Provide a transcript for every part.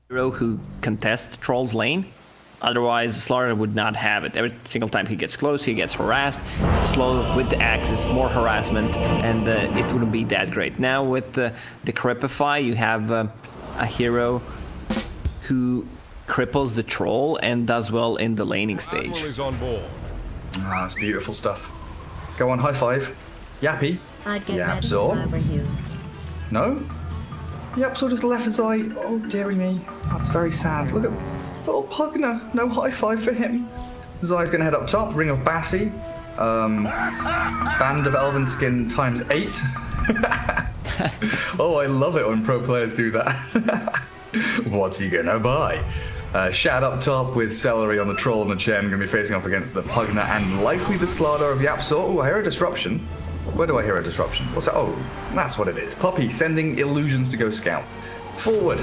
hero who contests Troll's lane. Otherwise, Slaughter would not have it. Every single time he gets close, he gets harassed. Slow with the axes, more harassment, and it wouldn't be that great. Now with the Cripify, you have a hero who cripples the Troll and does well in the laning stage. Ah, that's beautiful stuff. Go on, high five. Yappy. YapzOr. No? YapzOr just left his eye. Oh, dearie me. That's very sad. Look at little Pugner. No high five for him. Zai's gonna head up top. Ring of Bassi. Band of Elven Skin times 8. Oh, I love it when pro players do that. What's he gonna buy? Shad up top with Seleri on the Troll and the Chen. Gonna be facing off against the Pugner and likely the Slardar of YapzOr. Oh, I hear a disruption. Where do I hear a disruption? What's that? Oh, that's what it is. Puppey sending illusions to go scout. Forward.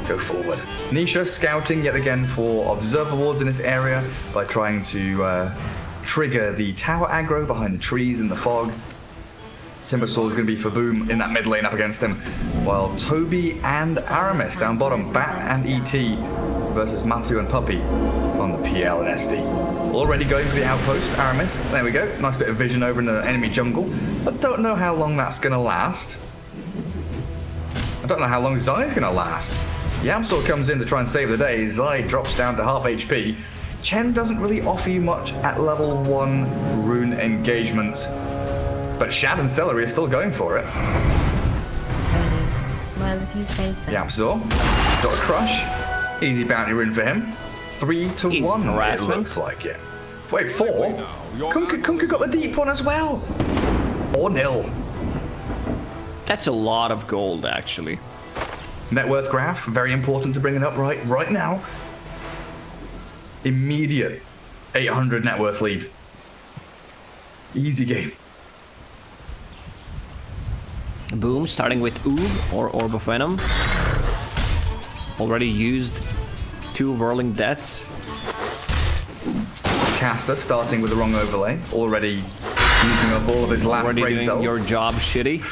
Go forward. Nisha scouting yet again for observer wards in this area by trying to trigger the tower aggro behind the trees in the fog. Timbersaw is going to be for Boom in that mid lane up against him, while Tobi and Aramis down bottom, Bat and ET versus Matu and Puppey on the PL and SD. Already going for the outpost, Aramis. There we go. Nice bit of vision over in the enemy jungle, but don't know how long that's going to last. I don't know how long Zai's going to last. YapzOr comes in to try and save the day. Zai drops down to half HP. Chen doesn't really offer you much at level 1 rune engagements. But Shad and Seleri are still going for it. Well, if you say so. YapzOr got a crush. Easy bounty rune for him. 3 to 1. Harassment. It looks like it. Wait, 4? Kunkka got the deep one as well. 4-0. That's a lot of gold, actually. Net worth graph, very important to bring it up right now. Immediate 800 net worth lead. Easy game. Boom, starting with Oob or Orb of Venom. Already used 2 Whirling Deaths. Caster starting with the wrong overlay. Already using up all of his last brain cells. Your job shitty.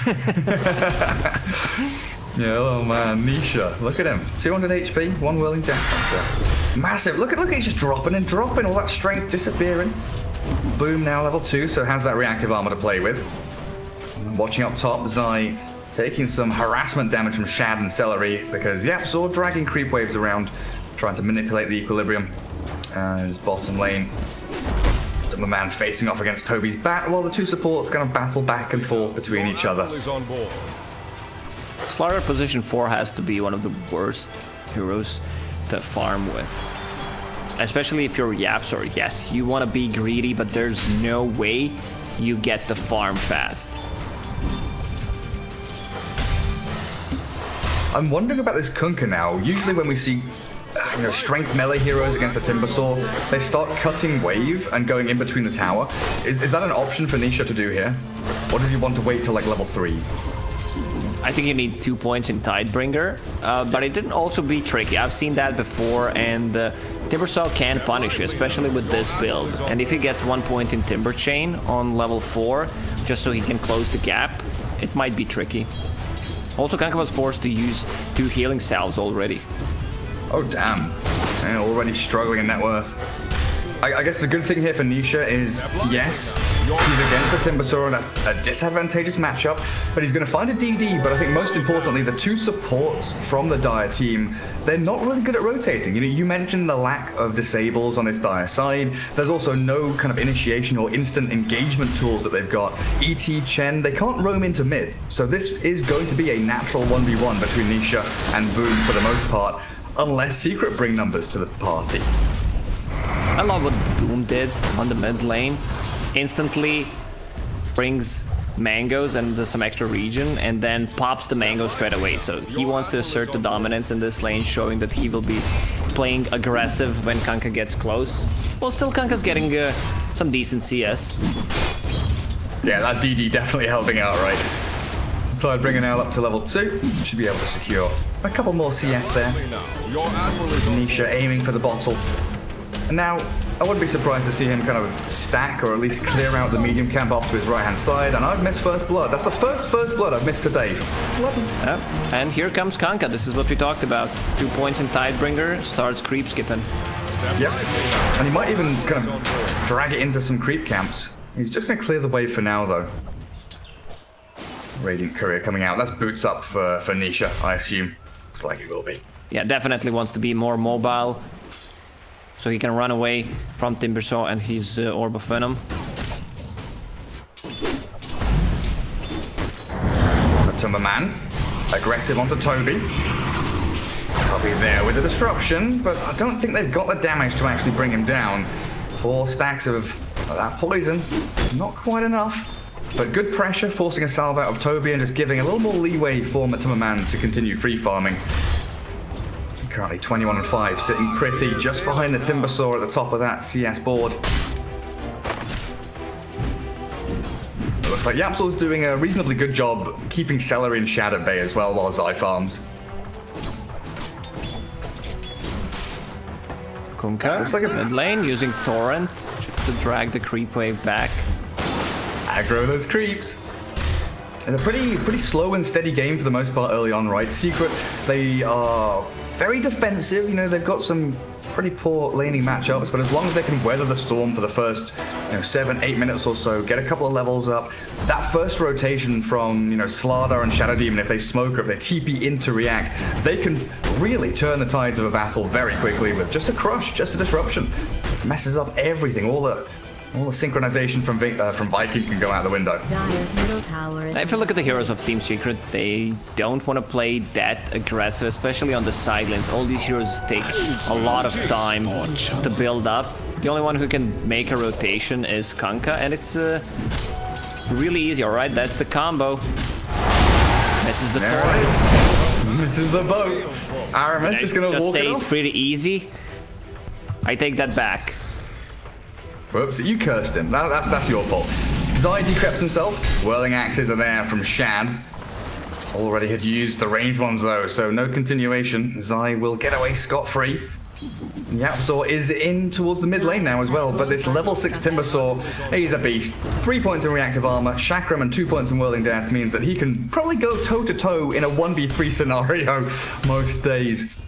Yeah, oh man, Nisha. Look at him. 200 HP, 1 Whirling Death. Massive. Look at he's just dropping and dropping. All that strength disappearing. Boom now level 2, so has that reactive armor to play with. Watching up top, Zai taking some harassment damage from Shad and Seleri because YapzOr dragging creep waves around, trying to manipulate the equilibrium. His bottom lane, MATUMBAMAN facing off against Tobi's Bat, while the 2 supports kind of battle back and forth between each other. Slaughter position 4 has to be one of the worst heroes to farm with. Especially if you're YapzOr. Yes, you want to be greedy, but there's no way you get the farm fast. I'm wondering about this Kunkka now. Usually when we see strength melee heroes against a Timbersaw, they start cutting wave and going in between the tower. Is that an option for Nisha to do here? Or does he want to wait till like level 3? I think you need 2 points in Tidebringer, but it didn't also be tricky. I've seen that before, and Timbersaw can punish you, especially with this build. And if he gets 1 point in Timber Chain on level 4, just so he can close the gap, it might be tricky. Also, Kunkka was forced to use 2 healing salves already. Oh damn, and already struggling in net worth. I guess the good thing here for Nisha is, yes, he's against the Timbersaw, and that's a disadvantageous matchup, but he's going to find a DD, but I think most importantly, the 2 supports from the Dire team, they're not really good at rotating. You mentioned the lack of disables on this Dire side. There's also no kind of initiation or instant engagement tools that they've got. ET, Chen, they can't roam into mid, so this is going to be a natural 1v1 between Nisha and Boom for the most part, unless Secret bring numbers to the party. I love what Boom did on the mid lane. Instantly brings mangoes and some extra regen, and then pops the mango straight away. So he wants to assert the dominance in this lane, showing that he will be playing aggressive when Kunkka gets close. Well, still Kunkka's getting some decent CS. Yeah, that DD definitely helping out, right? Tide bringing Al up to level 2. Should be able to secure a couple more CS there. Nisha aiming for the bottle. And now, I wouldn't be surprised to see him kind of stack or at least clear out the medium camp off to his right-hand side. And I've missed first blood. That's the first blood I've missed today. And here comes Kanka. This is what we talked about. 2 points in Tidebringer, starts creep skipping. Yep. And he might even kind of drag it into some creep camps. He's just going to clear the wave for now, though. Radiant Courier coming out. That's boots up for Nisha, I assume. Looks like it will be. Yeah, definitely wants to be more mobile, so he can run away from Timbersaw and his Orb of Venom. MATUMBAMAN, aggressive onto Tobi. Puppey's there with the disruption, but I don't think they've got the damage to actually bring him down. 4 stacks of that poison, not quite enough. But good pressure, forcing a salve out of Tobi and just giving a little more leeway for MATUMBAMAN to continue free farming. Currently 21 and 5, sitting pretty just behind the Timbersaw at the top of that CS board. It looks like YapzOr's doing a reasonably good job keeping Seleri and Shad at bay as well while Zai farms. Kunkka, looks like a mid lane using Torrent to drag the creep wave back. Aggro those creeps. It's a pretty slow and steady game for the most part early on, right? Secret, they are very defensive. You know, they've got some pretty poor laning matchups, but as long as they can weather the storm for the first 7-8 minutes or so, get a couple of levels up, that first rotation from Slardar and Shadow Demon, if they smoke or if they TP in to react, they can really turn the tides of a battle very quickly with just a crush, just a disruption. Messes up everything. All the synchronization from Viking can go out the window. If you look at the heroes of Team Secret, they don't want to play that aggressive, especially on the side lanes. All these heroes take a lot of time to build up. The only one who can make a rotation is Kanka, and it's really easy, alright? That's the combo. Misses the torrent. Misses the boat. Aramis is going to walk it off. It's pretty easy. I take that back. Whoops, you cursed him. That's your fault. Zai decreps himself. Whirling axes are there from Shad. Already had used the ranged ones though, so no continuation. Zai will get away scot-free. YapzOr is in towards the mid lane now as well, but this level 6 Timbersaw, he's a beast. 3 points in reactive armor, Chakram and 2 points in Whirling Death means that he can probably go toe-to-toe in a 1v3 scenario most days.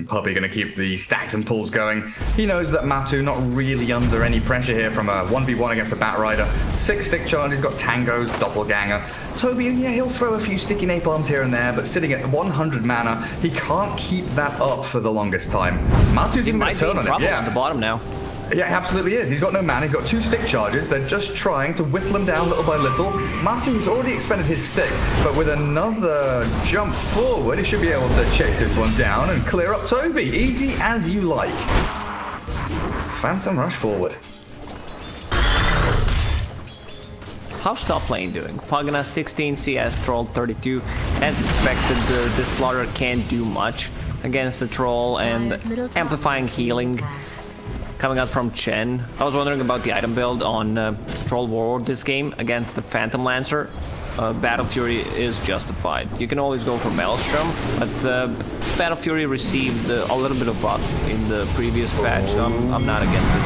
Puppey going to keep the stacks and pulls going. He knows that Matu not really under any pressure here from a 1v1 against the Bat Rider. 6 stick charges, he's got Tangos, Doppelganger. Tobi, yeah, he'll throw a few sticky napalms here and there, but sitting at 100 mana, he can't keep that up for the longest time. Matu's even going to turn on it. Yeah, at the bottom now. Yeah, he absolutely is. He's got no mana, he's got 2 stick charges. They're just trying to whittle him down little by little. Matu's already expended his stick, but with another jump forward, he should be able to chase this one down and clear up Tobi. Easy as you like. Phantom rush forward. How's top lane doing? Pugna 16 CS, Troll 32. As expected, this Slaughter can't do much against the Troll, and amplifying healing coming out from Chen. I was wondering about the item build on Troll Warlord this game against the Phantom Lancer. Battle Fury is justified. You can always go for Maelstrom, but Battle Fury received a little bit of buff in the previous patch, so I'm not against it.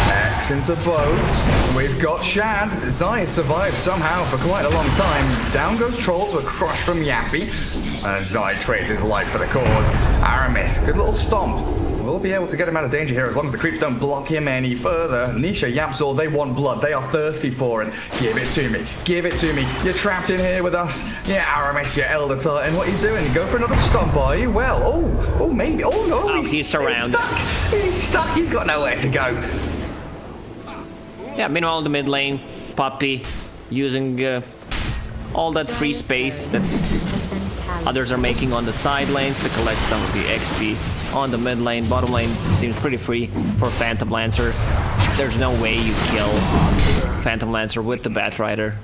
X into boat. We've got Shad. Zai survived somehow for quite a long time. Down goes Troll to a crush from Yappy. Zai trades his life for the cause. Aramis, good little stomp. We'll be able to get him out of danger here as long as the creeps don't block him any further. Nisha, YapzOr, they want blood. They are thirsty for it. Give it to me. Give it to me. You're trapped in here with us. Yeah, Aramis, you Elder Titan. What are you doing? You go for another stomp, are you? Well, oh, maybe. Oh, no. Oh, he's surrounded. He's stuck. He's got nowhere to go. Yeah, meanwhile, the mid lane, Puppey using all that free space that others are making on the side lanes to collect some of the XP on the mid lane. Bottom lane seems pretty free for Phantom Lancer. There's no way you kill Phantom Lancer with the Bat Rider.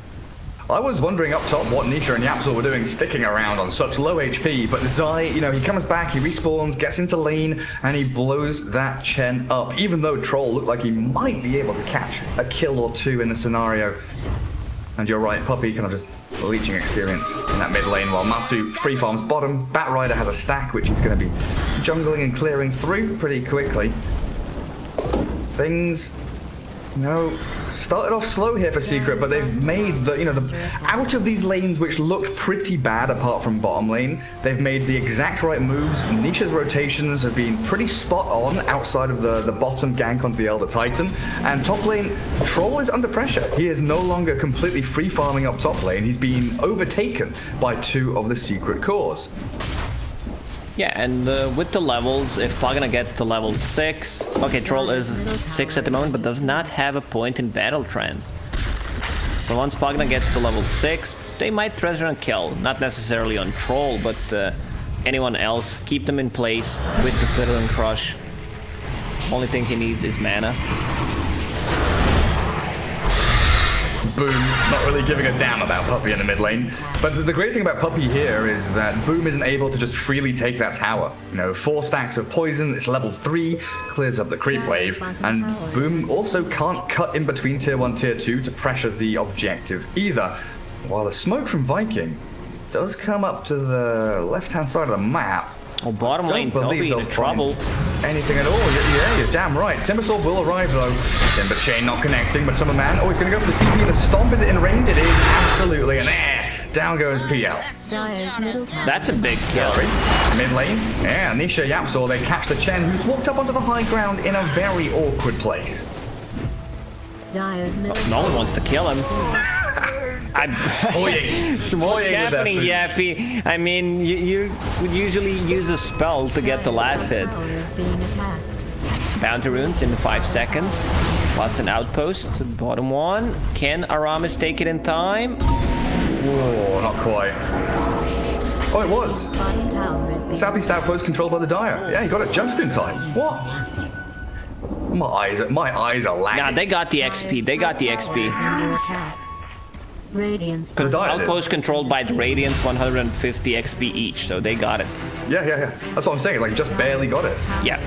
I was wondering up top what Nisha and YapzOr were doing sticking around on such low HP, but Zai, he comes back, he respawns, gets into lane, and he blows that Chen up, even though Troll looked like he might be able to catch a kill or two in the scenario. And you're right, Puppey kind of just leeching experience in that mid lane, while Matu free farms bottom. Batrider has a stack, which he's going to be jungling and clearing through pretty quickly. Things, you know, started off slow here for Secret, but they've made the, you know, out of these lanes which looked pretty bad apart from bottom lane, they've made the exact right moves. Nisha's rotations have been pretty spot on outside of the bottom gank onto the Elder Titan, and top lane, Troll is under pressure. He is no longer completely free farming up top lane. He's been overtaken by 2 of the Secret cores. Yeah, and with the levels, if Pagana gets to level 6... Okay, Troll is 6 at the moment, but does not have a point in battle trance. So once Pagana gets to level 6, they might threaten a kill. Not necessarily on Troll, but anyone else. Keep them in place with the Slithering Crush. Only thing he needs is mana. Boom, not really giving a damn about Puppey in the mid lane. But the great thing about Puppey here is that Boom isn't able to just freely take that tower. You know, 4 stacks of poison, it's level 3, clears up the creep wave, and Boom also can't cut in between tier 1, tier 2 to pressure the objective either. While the smoke from Viking does come up to the left-hand side of the map. Oh, bottom lane, Tobi in trouble. Anything at all. Yeah, you're damn right. Timbersaw will arrive though. Timber Chain not connecting, but MATUMBAMAN, oh, he's going to go for the TP. The stomp, is it in range? It is absolutely. And down goes PL. That's a big kill. Mid lane. Yeah, Nisha, YapzOr, they catch the Chen, who's walked up onto the high ground in a very awkward place. No one wants to kill him. So what's happening, Yappy? I mean, you would usually use a spell to get the last hit. Bounty runes in 5 seconds. Plus an outpost to the bottom one. Can Aramis take it in time? Oh, not quite. Oh, it was. Southeast outpost controlled by the Dire. Yeah, he got it just in time. What? My eyes are lagging. Nah, they got the XP. They got the XP. Radiance. Outpost controlled by the Radiance, 150 XP each, so they got it. Yeah. That's what I'm saying. Like, just barely got it. Yeah.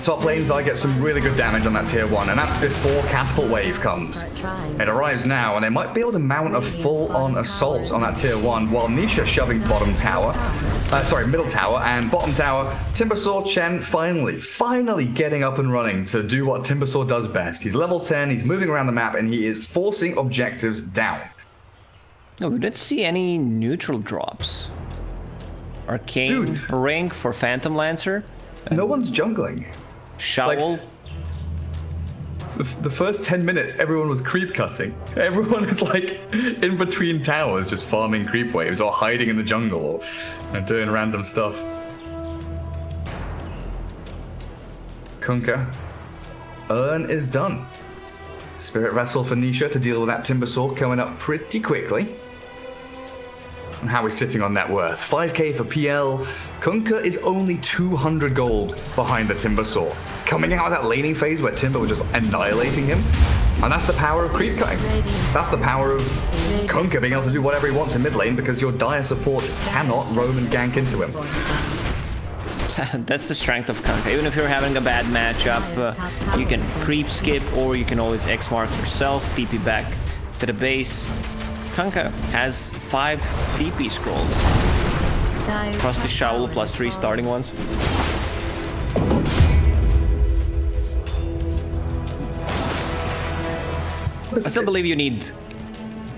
Top lanes, I get some really good damage on that tier 1, and that's before Catapult Wave comes. It arrives now, and they might be able to mount a full-on assault on that tier 1, while Nisha shoving bottom tower, middle tower, and bottom tower, Timbersaw Chen finally getting up and running to do what Timbersaw does best. He's level 10, he's moving around the map, and he is forcing objectives down. No, we didn't see any neutral drops. Arcane Ring for Phantom Lancer. No one's jungling. Shovel. Like, the first 10 minutes, everyone was creep cutting. Everyone is like in between towers, just farming creep waves or hiding in the jungle or doing random stuff. Kunkka. Urn is done. Spirit Vessel for Nisha to deal with that Timbersaw coming up pretty quickly. And how we're sitting on net worth. 5k for PL. Kunkka is only 200 gold behind the Timbersaw. Coming out of that laning phase where Timber was just annihilating him. And that's the power of creep cutting. That's the power of Kunkka being able to do whatever he wants in mid lane because your dire support cannot roam and gank into him. That's the strength of Kunkka. Even if you're having a bad matchup, you can creep skip or you can always X-mark yourself, TP back to the base. Kunkka has 5 DP scrolls. Plus the shovel, plus 3 starting ones. I still believe you need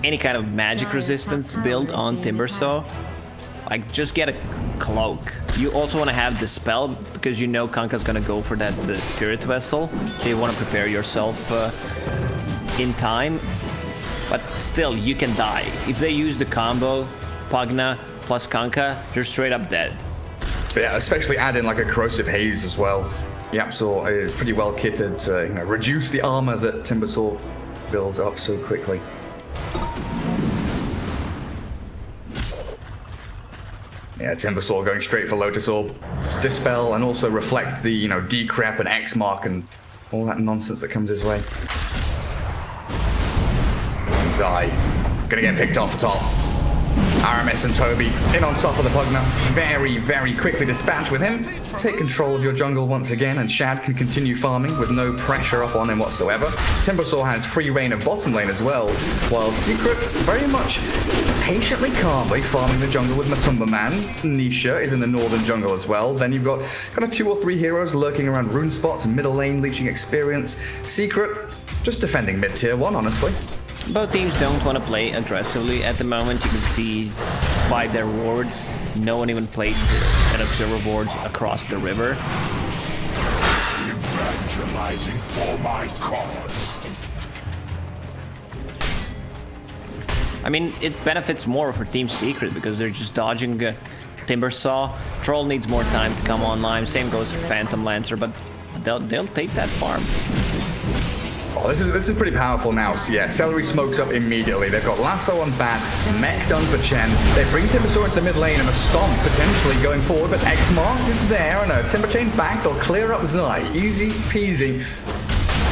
any kind of magic resistance build on Timbersaw. Like, just get a cloak. You also want to have the spell because you know Kunkka's gonna go for that Spirit Vessel. So you want to prepare yourself in time. But still, you can die. If they use the combo, Pagna plus Kunkka, you're straight up dead. Yeah, especially add in like a Corrosive Haze as well. YapzOr is pretty well kitted to reduce the armor that Timbersaw builds up so quickly. Yeah, Timbersaw going straight for Lotus Orb. Dispel and also reflect the, decrep and X-mark and all that nonsense that comes his way. Zai. Gonna get picked off the top. Aramis and Tobi in on top of the Pugna. Very, very quickly dispatched with him. Take control of your jungle once again, and Shad can continue farming with no pressure up on him whatsoever. Timbersaw has free reign of bottom lane as well, while Secret very much patiently, calmly farming the jungle with MATUMBAMAN. Nisha is in the northern jungle as well. Then you've got kind of 2 or 3 heroes lurking around rune spots, middle lane leeching experience. Secret just defending mid-tier 1, honestly. Both teams don't want to play aggressively at the moment. You can see by their wards, no one even placed an observer wards across the river. Evangelizing for my cause. I mean, it benefits more for Team Secret because they're just dodging Timbersaw. Troll needs more time to come online. Same goes for Phantom Lancer, but they'll take that farm. Oh, this is pretty powerful now. So yeah, Seleri smokes up immediately. They've got Lasso on bat, Mech done for Chen. They bring Timbersaw into the mid lane and a Stomp potentially going forward, but X-Mark is there and a Timber Chain back. They'll clear up Zai. Easy peasy.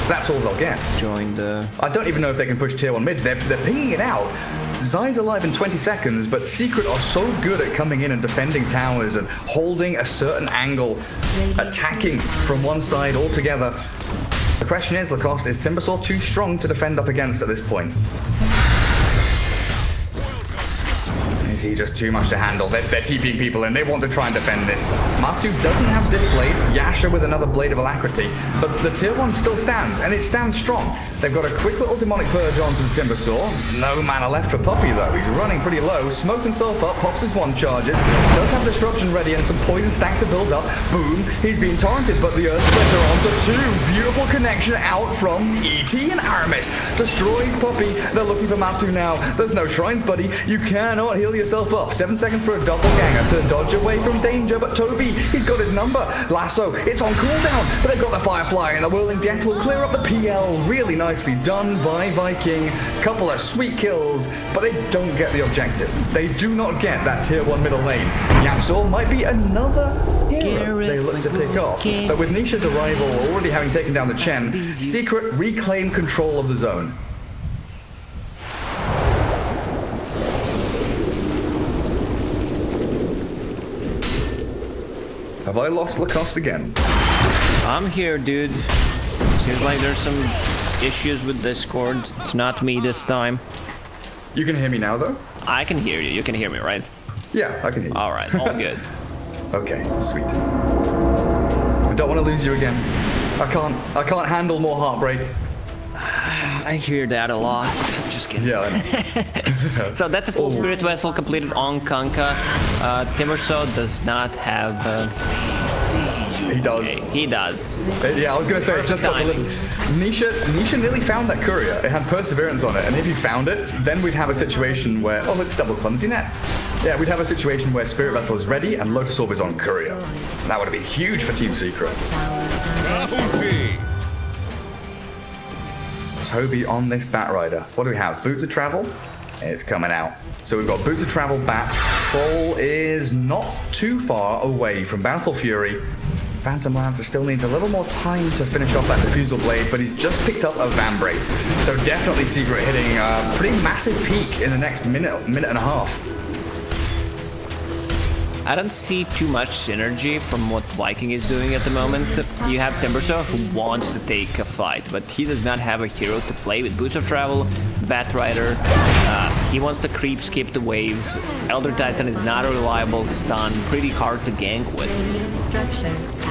That's all they'll get. Join the... I don't even know if they can push tier 1 mid. They're pinging it out. Zai's alive in 20 seconds, but Secret are so good at coming in and defending towers and holding a certain angle, attacking from one side altogether. The question is, Lacoste, is Timbersaw too strong to defend up against at this point? Is he just too much to handle? They're TPing people and they want to try and defend this. Matu doesn't have Diff Blade, Yasha with another Blade of Alacrity, but the tier 1 still stands, and it stands strong. They've got a quick little Demonic Purge onto the Timbersaw. No mana left for Puppey though. He's running pretty low, smokes himself up, pops his 1 charges, does have Disruption ready and some poison stacks to build up. Boom, he's being torrented, but the Earth Splitter onto 2. Beautiful connection out from ET and Aramis. Destroys Puppey. They're looking for Matu now. There's no shrines, buddy. You cannot heal yourself up. 7 seconds for a doppelganger to dodge away from danger, but Tobi, he's got his number. Lasso, it's on cooldown, but they've got the Firefly, and the Whirling Death will clear up the PL. Really nicely done by Viking. Couple of sweet kills, but they don't get the objective. They do not get that tier 1 middle lane. YapzOr might be another hero they look to pick off, but with Nisha's arrival already having taken down the Chen, Secret reclaim control of the zone. Have I lost Lacoste again? I'm here, dude. Seems like there's some issues with Discord. It's not me this time. You can hear me now, though? I can hear you. You can hear me, right? Yeah, I can hear you. All right, all good. Okay, sweet. I don't want to lose you again. I can't handle more heartbreak. I hear that a lot. I'm just kidding. Yeah, I know. So that's a full Spirit Vessel completed on Kanka. Timbersaw does not have... He does. Okay, he does. Yeah, I was going to say, just got the little... Nisha nearly found that courier. It had Perseverance on it, and if he found it, then we'd have a situation where... Oh, look, double clumsy net. Yeah, we'd have a situation where Spirit Vessel is ready and Lotus Orb is on courier. That would have been huge for Team Secret. Tobi on this Bat Rider. What do we have? Boots of Travel? It's coming out. So we've got Boots of Travel Bat. Troll is not too far away from Battle Fury. Phantom Lancer still needs a little more time to finish off that Diffusal Blade, but he's just picked up a Van Brace. So definitely Secret hitting a pretty massive peak in the next minute and a half. I don't see too much synergy from what Viking is doing at the moment. You have Timbersaw who wants to take a fight, but he does not have a hero to play with. Boots of Travel, Bat Rider, he wants to creep, skip the waves. Elder Titan is not a reliable stun, pretty hard to gank with.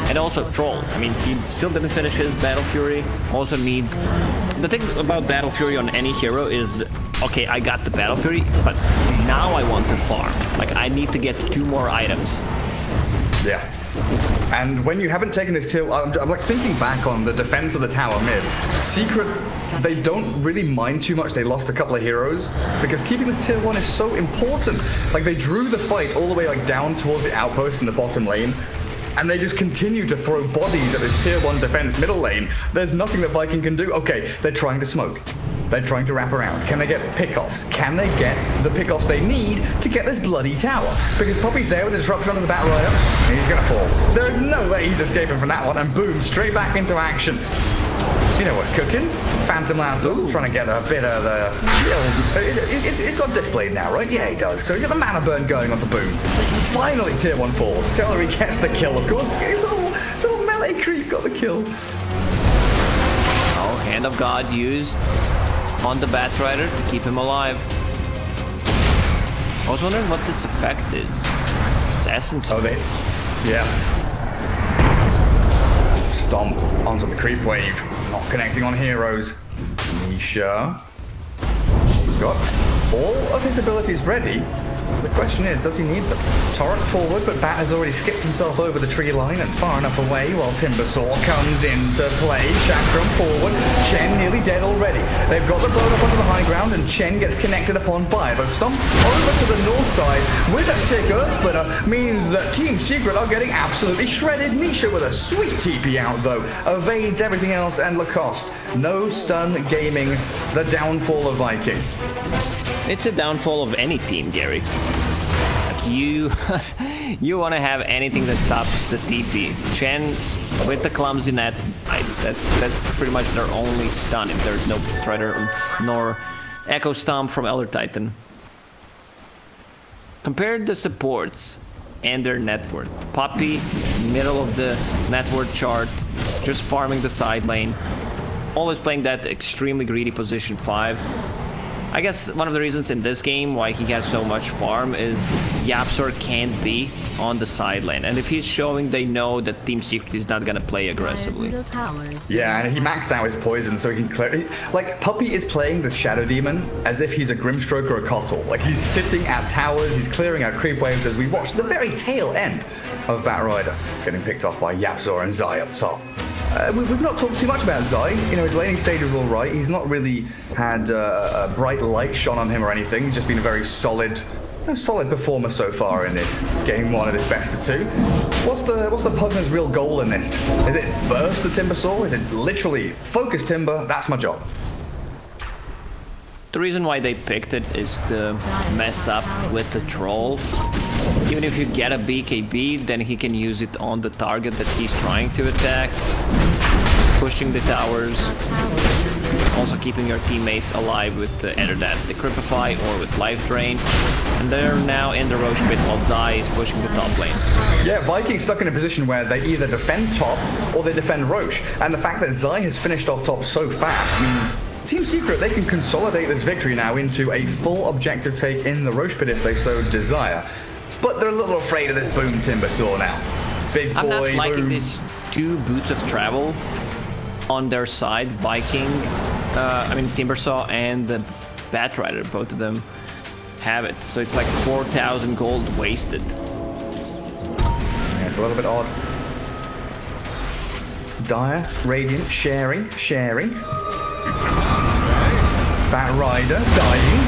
And also Troll, I mean, he still didn't finish his Battle Fury, also needs... The thing about Battle Fury on any hero is, okay, I got the Battle Fury, but now I want to farm. Like, I need to get 2 more items. Yeah. And when you haven't taken this tier, I'm like thinking back on the defense of the tower mid. Secret, they don't really mind too much. They lost a couple of heroes because keeping this tier 1 is so important. Like, they drew the fight all the way like down towards the outpost in the bottom lane, and they just continue to throw bodies at this tier 1 defense middle lane. There's nothing that Viking can do. Okay, they're trying to smoke. They're trying to wrap around. Can they get pickoffs? Can they get the pickoffs they need to get this bloody tower? Because Puppey's there with the disruption onto the Bat Rider, and he's gonna fall. There is no way he's escaping from that one, and boom, straight back into action. You know what's cooking? Phantom Lancel trying to get a bit of the... He's got diff blade now, right? Yeah, he does. So he's got the mana burn going on the boom. Finally, tier 1 falls. Seleri gets the kill, of course. Little melee creep got the kill. Oh, Hand of God used on the Batrider to keep him alive. I was wondering what this effect is. It's Essence. Oh, yeah. Stomp onto the creep wave. Not connecting on heroes. Nisha. He's got all of his abilities ready. The question is, does he need them? Torrent forward, but Bat has already skipped himself over the tree line and far enough away while Timbersaw comes into play. Chakram forward, Chen nearly dead already. They've got the blown up onto the high ground and Chen gets connected upon by it. But Stomp over to the north side with a sick Earth Splitter means that Team Secret are getting absolutely shredded. Nisha with a sweet TP out though, evades everything else, and Lacoste, no stun gaming the downfall of Viking. It's a downfall of any team, Gary. Like you want to have anything that stops the TP. Chen with the clumsy net, that's pretty much their only stun if there's no Threader nor Echo Stomp from Elder Titan. Compare the supports and their net worth. Puppey, middle of the net worth chart, just farming the side lane. Always playing that extremely greedy position 5. I guess one of the reasons in this game why he has so much farm is YapzOr can't be on the side lane. And if he's showing, they know that Team Secret is not gonna play aggressively. Yeah, and he maxed out his poison so he can clear... Like, Puppey is playing the Shadow Demon as if he's a Grimstroke or a Kotl. Like, he's sitting at towers, he's clearing out creep waves as we watch the very tail end of Batrider getting picked off by YapzOr and Zai up top. We've not talked too much about Zai. You know, his laning stage was all right. He's not really had a bright light shone on him or anything. He's just been a very solid performer so far in this game 1 of this best of 2. What's the Pugner's real goal in this? Is it burst the Timbersaw? Is it literally focus Timber? That's my job. The reason why they picked it is to mess up with the troll. Even if you get a BKB, then he can use it on the target that he's trying to attack. Pushing the towers. Also keeping your teammates alive with either that Decrypify or with Life Drain. And they're now in the Roche pit while Zai is pushing the top lane. Yeah, Viking's stuck in a position where they either defend top or they defend Roche. And the fact that Zai has finished off top so fast means Team Secret, they can consolidate this victory now into a full objective take in the Roche pit if they so desire. But they're a little afraid of this boom Timbersaw now. Big boy, I'm not liking boom. these 2 boots of travel on their side. Viking, Timbersaw and the Batrider, both of them have it. So it's like 4,000 gold wasted. Yeah, it's a little bit odd. Dire, Radiant, sharing. Batrider,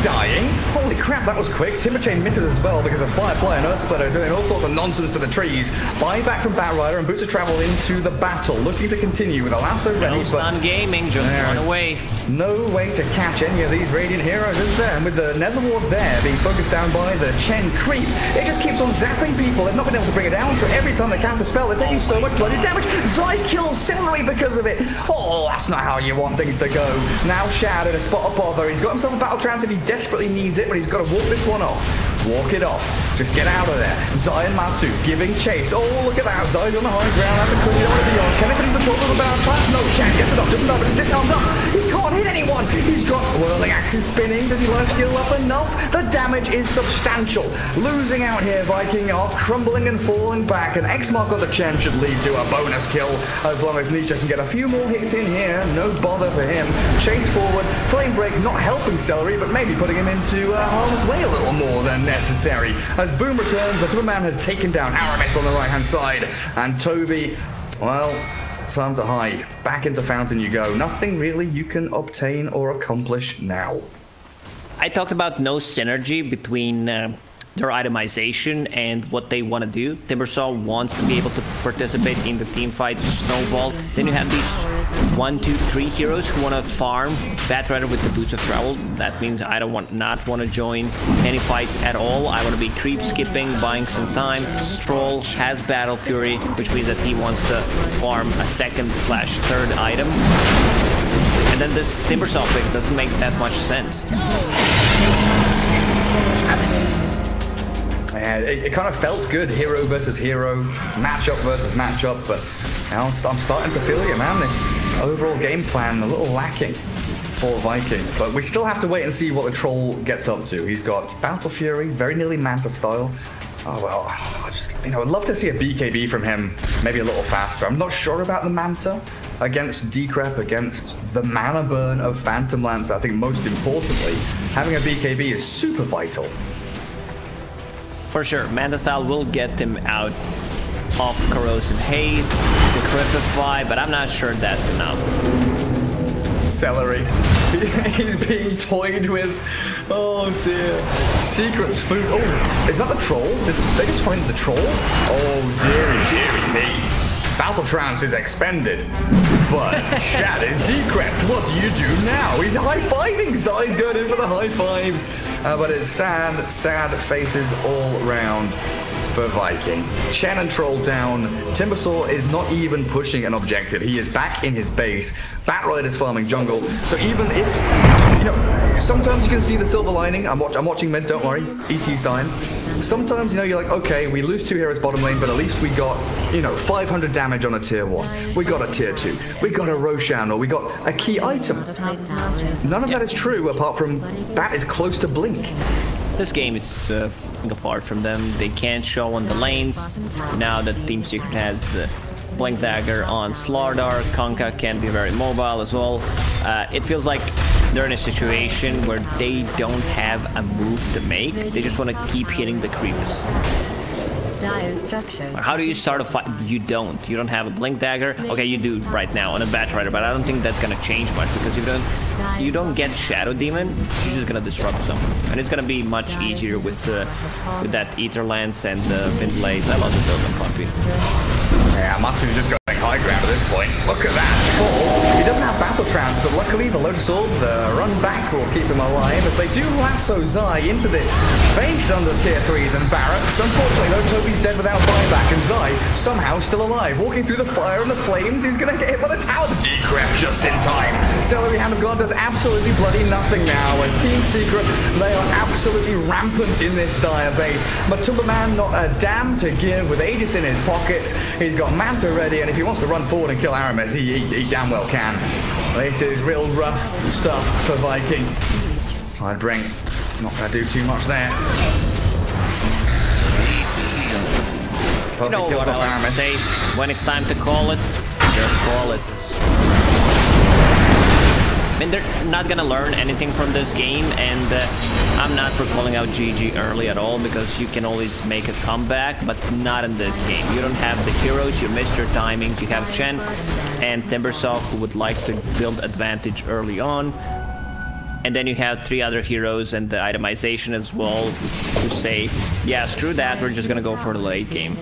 dying. Holy crap, that was quick. Timberchain misses as well because of Firefly and Earth Splitter doing all sorts of nonsense to the trees. Buyback from Batrider and Boots of Travel into the battle, looking to continue with a lasso ready. No stun gaming, just run away. No way to catch any of these Radiant heroes, is there? And with the Nether Ward there being focused down by the Chen creeps, it just keeps on zapping people. They've not been able to bring it down, so every time they cast a spell, they're taking so much bloody damage. Zai kills Seleri because of it. Oh, that's not how you want things to go. Now Shad in a spot of bother. He's got himself a battle trance if he desperately needs it, but he's got to walk this one off. Walk it off. Just get out of there. Zai and Matu giving chase. Oh, look at that. Zai's on the high ground. That's a quick you don't want to be on. Can he finish the top of the battle class? No, Shad gets it off. Doesn't know, but he's disarmed up. He can't hit anyone. He's got whirling axes spinning. Does he lifesteal up enough? The damage is substantial. Losing out here, Viking off, crumbling and falling back. An X mark on the Chen should lead to a bonus kill as long as Nisha can get a few more hits in here. No bother for him. Chase forward. Flame break not helping Seleri, but maybe putting him into harm's way a little more than necessary. As Boom returns, MATUMBAMAN has taken down Aramis on the right-hand side. And Tobi, well, time to hide. Back into Fountain you go. Nothing really you can obtain or accomplish now. I talked about no synergy between their itemization and what they want to do. Timbersaw wants to be able to participate in the team fight, snowball. Then you have these 1, 2, 3 heroes who want to farm Batrider with the Boots of Travel. That means I don't not want to join any fights at all. I want to be creep skipping, buying some time. Troll has Battle Fury, which means that he wants to farm a 2nd/3rd item. And then this Timbersaw pick doesn't make that much sense. Yeah, it kind of felt good, hero versus hero, matchup versus matchup, but now I'm starting to feel you, man. This overall game plan a little lacking for Viking, but we still have to wait and see what the Troll gets up to. He's got Battle Fury, very nearly Manta style. Oh well, I'd love to see a BKB from him, maybe a little faster. I'm not sure about the Manta against Decrep, against the mana burn of Phantom Lance. I think most importantly, having a BKB is super vital. For sure, Manta style will get him out of Corrosive Haze, Decrepify, but I'm not sure that's enough. Seleri. He's being toyed with. Oh dear. Secret's food. Oh, is that the troll? Did they just find the troll? Oh dearie me. Battle Trance is expended. But Shad is decrept. What do you do now? He's high-fiving. Zai's going in for the high fives. But it's sad faces all round for Viking. Chen and Troll down. Timbersaw is not even pushing an objective. He is back in his base. Batrider is farming jungle. So even if, sometimes you can see the silver lining. I'm watching mid, don't worry. ET's dying. Sometimes, you're like, okay, we lose 2 heroes bottom lane, but at least we got, 500 damage on a tier 1. We got a tier 2. We got a Roshan, or we got a key item. None of that is true, apart from that is close to Blink. This game is falling apart from them. They can't show on the lanes. Now that Team Secret has Blink Dagger on Slardar, Konka can be very mobile as well. It feels like they're in a situation where they don't have a move to make. They just want to keep hitting the creeps. How do you start a fight? You don't have a Blink Dagger. Okay, you do right now on a Batrider, but I don't think that's gonna change much because you don't get Shadow Demon. You're just gonna disrupt someone, and it's gonna be much easier with that Ether Lance and Wind Blaze. I love the build on Puppey. Yeah, Matsu's just going high ground at this point. Look at that troll. He doesn't have Battle Trance, but luckily the Lotus Orb, the run back will keep him alive as they do lasso Zai into this base under tier 3s and barracks. Unfortunately though, Tobi's dead without buyback and Zai somehow still alive. Walking through the fire and the flames, he's gonna get hit by the tower. Decrep just in time. Seleri Hand of God does absolutely bloody nothing now as Team Secret, they are absolutely rampant in this dire base. MATUMBAMAN not a damn to give with Aegis in his pockets. He's got Manta ready, and if he wants to run forward and kill Aramis, he damn well can. This is real rough stuff for Viking. Tidebrink, not going to do too much there. You know what I like to say, when it's time to call it, just call it. I mean, they're not gonna learn anything from this game, and I'm not for calling out GG early at all, because you can always make a comeback, but not in this game. You don't have the heroes, you missed your timings. You have Chen and Timbersaw who would like to build advantage early on, and then you have 3 other heroes and the itemization as well who say, yeah, screw that, we're just gonna go for the late game.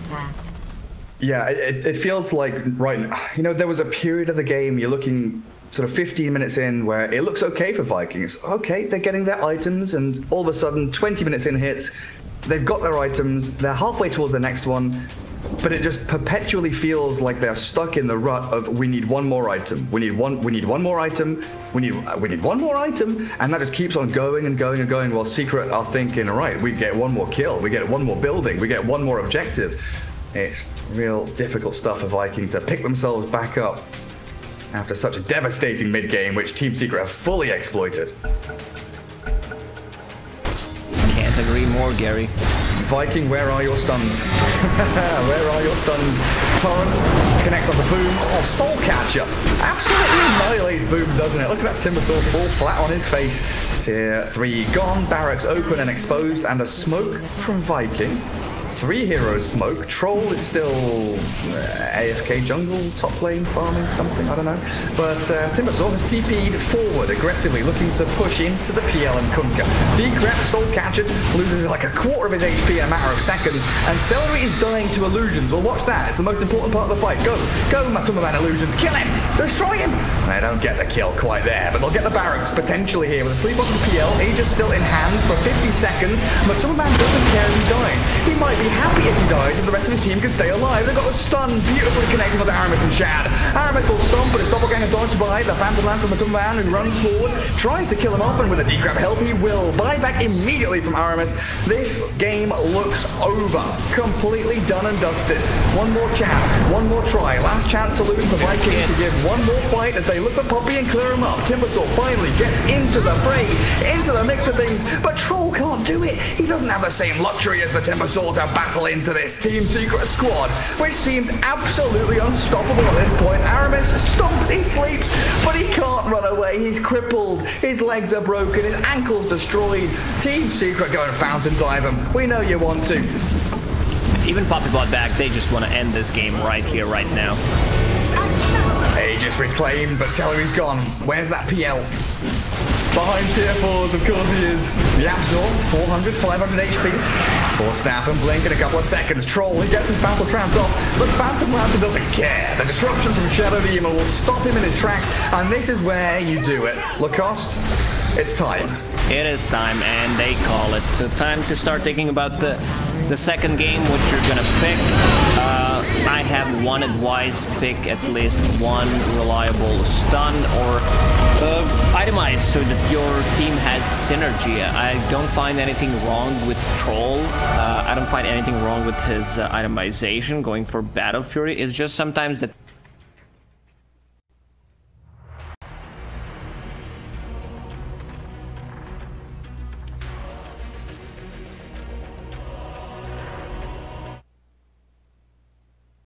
Yeah, it feels like right now, there was a period of the game, you're looking sort of 15 minutes in where it looks okay for Vikings. Okay, they're getting their items, and all of a sudden 20 minutes in hits, they've got their items, they're halfway towards the next one, but it just perpetually feels like they're stuck in the rut of we need one more item, we need one more item, we need one more item, and that just keeps on going and going and going, while Secret are thinking, right, we get one more kill, we get one more building, we get one more objective. It's real difficult stuff for Viking to pick themselves back up after such a devastating mid-game, which Team Secret have fully exploited. Can't agree more, Gary. Viking, where are your stuns? Where are your stuns? Torrent connects on the boom. Oh, Soul Catcher. Absolutely annihilates boom, doesn't it? Look at that Timbersaw fall flat on his face. Tier 3 gone, barracks open and exposed, and a smoke from Viking. 3 heroes smoke. Troll is still AFK jungle, top lane, farming something, I don't know. But Timbersaw has TP'd forward aggressively, looking to push into the PL and Kunkka. Decrep, Soul Catcher, loses like a quarter of his HP in a matter of seconds, and Seleri is dying to illusions. Well, watch that. It's the most important part of the fight. Go, MATUMBAMAN illusions. Kill him! Destroy him! They don't get the kill quite there, but they'll get the barracks potentially here with a sleep off the PL. Aegis still in hand for 50 seconds. MATUMBAMAN doesn't care if he dies. He might be be happy if he dies if the rest of his team can stay alive. They've got the stun beautifully connected with Aramis and Shad. Aramis will stomp, but his doppelganger dodged by the Phantom Lance of MATUMBAMAN, who runs forward, tries to kill him off, and with a decrab help he will. Buyback immediately from Aramis. This game looks over. Completely done and dusted. One more chance, one more try. Last chance saloon for Viking to give one more fight as they look for Puppey and clear him up. Timbersaw finally gets into the fray, into the mix of things, but Troll can't do it. He doesn't have the same luxury as the Timbersaw to battle into this Team Secret squad, which seems absolutely unstoppable at this point. Aramis stomps, he sleeps, but he can't run away. He's crippled, his legs are broken, his ankle's destroyed. Team Secret go and fountain dive him. We know you want to. Even Puppey bought back, they just want to end this game right here, right now. Aegis reclaimed, but Seleri's gone. Where's that PL? Behind tier 4s, of course he is. YapzOr, 400, 500 HP. For Snap and Blink in a couple of seconds. Troll, he gets his Battle Trance off, but Phantom Lancer doesn't care. The disruption from Shadow the Emo will stop him in his tracks, and this is where you do it. Lacoste, it's time. It is time, and they call it. Time to start thinking about the second game, which you're gonna pick. I have one advice: pick at least one reliable stun or itemize so that your team has synergy. I don't find anything wrong with Troll. I don't find anything wrong with his itemization going for Battle Fury. It's just sometimes that